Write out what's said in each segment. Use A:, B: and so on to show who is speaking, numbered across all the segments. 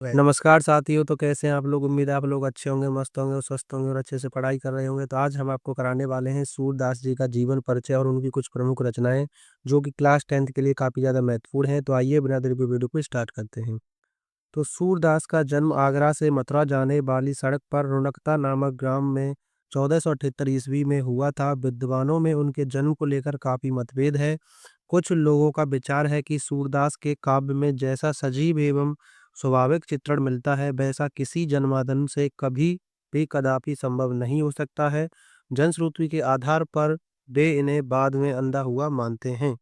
A: नमस्कार साथियों, तो कैसे हैं आप लोग? उम्मीद है आप लोग अच्छे होंगे, मस्त होंगे और स्वस्थ होंगे और अच्छे से पढ़ाई कर रहे होंगे। तो आज हम आपको कराने वाले हैं सूरदास जी का जीवन परिचय और उनकी कुछ प्रमुख रचनाएँ, जो कि क्लास 10th के लिए काफ़ी ज़्यादा महत्वपूर्ण हैं। तो आइए बिना देर के वीडियो को स्टार्ट करते हैं। तो सूरदास का जन्म आगरा से मथुरा जाने वाली सड़क पर रुनकता नामक ग्राम में 1478 ईस्वी में हुआ था। विद्वानों में उनके जन्म को लेकर काफ़ी मतभेद है। कुछ लोगों का विचार है कि सूरदास के काव्य में जैसा सजीव एवं स्वाभाविक चित्रण मिलता है, वैसा किसी जन्मादन से कभी भी कदापि संभव नहीं हो सकता है। जनश्रुति के आधार पर वे इन्हें बाद में अंधा हुआ मानते हैं।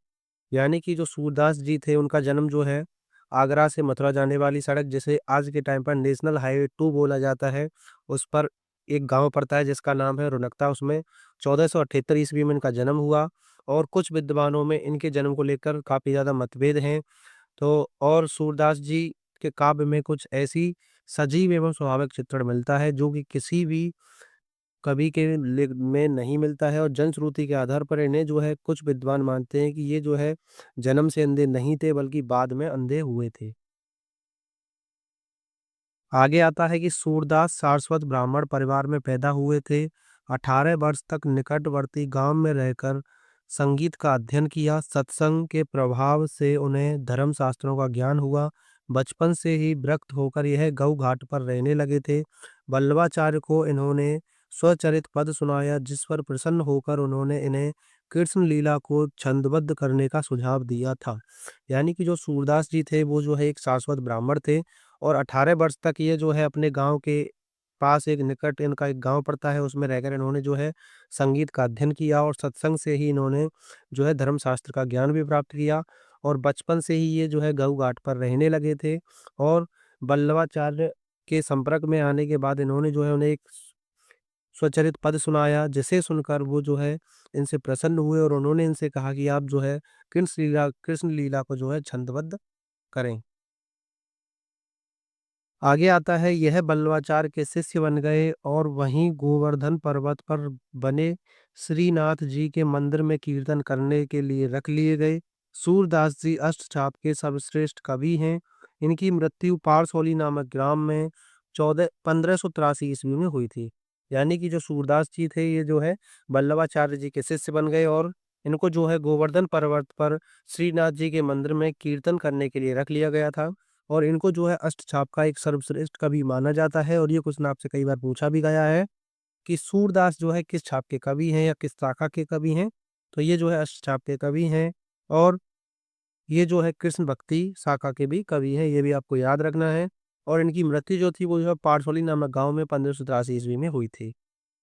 A: यानी कि जो सूरदास जी थे, उनका जन्म जो है आगरा से मथुरा जाने वाली सड़क, जिसे आज के टाइम पर नेशनल हाईवे 2 बोला जाता है, उस पर एक गाँव पड़ता है जिसका नाम है रुनकता। उसमें 1478 ईस्वी में इनका जन्म हुआ और कुछ विद्वानों में इनके जन्म को लेकर काफ़ी ज़्यादा मतभेद हैं। तो और सूरदास जी के काव्य में कुछ ऐसी सजीव एवं स्वाभाविक चित्रण मिलता है, जो कि किसी भी कवि के में नहीं मिलता है। और जनश्रुति के आधार पर इन्हें जो है कुछ विद्वान मानते हैं कि ये जो है जन्म से अंधे नहीं थे, बल्कि बाद में अंधे हुए थे। आगे आता है कि सूरदास सारस्वत ब्राह्मण परिवार में पैदा हुए थे। 18 वर्ष तक निकटवर्ती गांव में रहकर संगीत का अध्ययन किया। सत्संग के प्रभाव से उन्हें धर्म शास्त्रों का ज्ञान हुआ। बचपन से ही विरक्त होकर यह गऊ घाट पर रहने लगे थे। वल्लभाचार्य को इन्होंने स्वचरित पद सुनाया, जिस पर प्रसन्न होकर उन्होंने इन्हें कृष्ण लीला को छंदबद्ध करने का सुझाव दिया था। यानी कि जो सूरदास जी थे, वो जो है एक शाश्वत ब्राह्मण थे और 18 वर्ष तक ये जो है अपने गाँव के पास एक निकट इनका एक गाँव पड़ता है, उसमें रहकर इन्होंने जो है संगीत का अध्ययन किया और सत्संग से ही इन्होंने जो है धर्मशास्त्र का ज्ञान भी प्राप्त किया। और बचपन से ही ये जो है गऊ घाट पर रहने लगे थे और वल्लभाचार्य के संपर्क में आने के बाद इन्होंने जो है उन्हें एक स्वचरित पद सुनाया, जिसे सुनकर वो जो है इनसे प्रसन्न हुए और उन्होंने इनसे कहा कि आप जो है कृष्ण लीला को जो है छंदबद्ध करें। आगे आता है, यह बल्लवाचार्य के शिष्य बन गए और वहीं गोवर्धन पर्वत पर बने श्रीनाथ जी के मंदिर में कीर्तन करने के लिए रख लिए गए। सूरदास जी अष्टछाप के सर्वश्रेष्ठ कवि हैं। इनकी मृत्यु पारसौली नामक ग्राम में 1583 ईस्वी में हुई थी। यानी कि जो सूरदास जी थे, ये जो है बल्लवाचार्य जी के शिष्य बन गए और इनको जो है गोवर्धन पर्वत पर श्रीनाथ जी के मंदिर में कीर्तन करने के लिए रख लिया गया था। और इनको जो है अष्टछाप का एक सर्वश्रेष्ठ कवि माना जाता है। और ये क्वेश्चन आपसे कई बार पूछा भी गया है कि सूरदास जो है किस छाप के कवि हैं या किस शाखा के कवि हैं। तो ये जो है अष्टछाप के कवि हैं और ये जो है कृष्ण भक्ति शाखा के भी कवि हैं, ये भी आपको याद रखना है। और इनकी मृत्यु जो थी वो जो है पारसौली नामक गाँव में 1583 ईस्वी में हुई थी।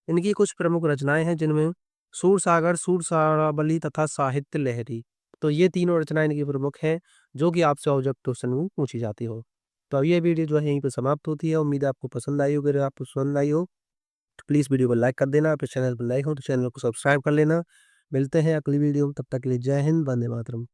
A: इनकी कुछ प्रमुख रचनाएँ हैं, जिनमें सूरसागर, सूरसारावली तथा साहित्य लहरी। तो ये तीनों रचनाएँ इनकी प्रमुख हैं, जो कि आपसे ऑब्जेक्ट क्वेश्चन में पूछी जाती हो। तो अब ये वीडियो जो है यहीं पे समाप्त होती है। उम्मीद है आपको पसंद आई होगी। अगर आपको पसंद आई हो तो प्लीज़ वीडियो को लाइक कर देना। फिर चैनल पर नए हो तो चैनल को सब्सक्राइब कर लेना। मिलते हैं अगली वीडियो में, तब तक के लिए जय हिंद, वंदे मातरम।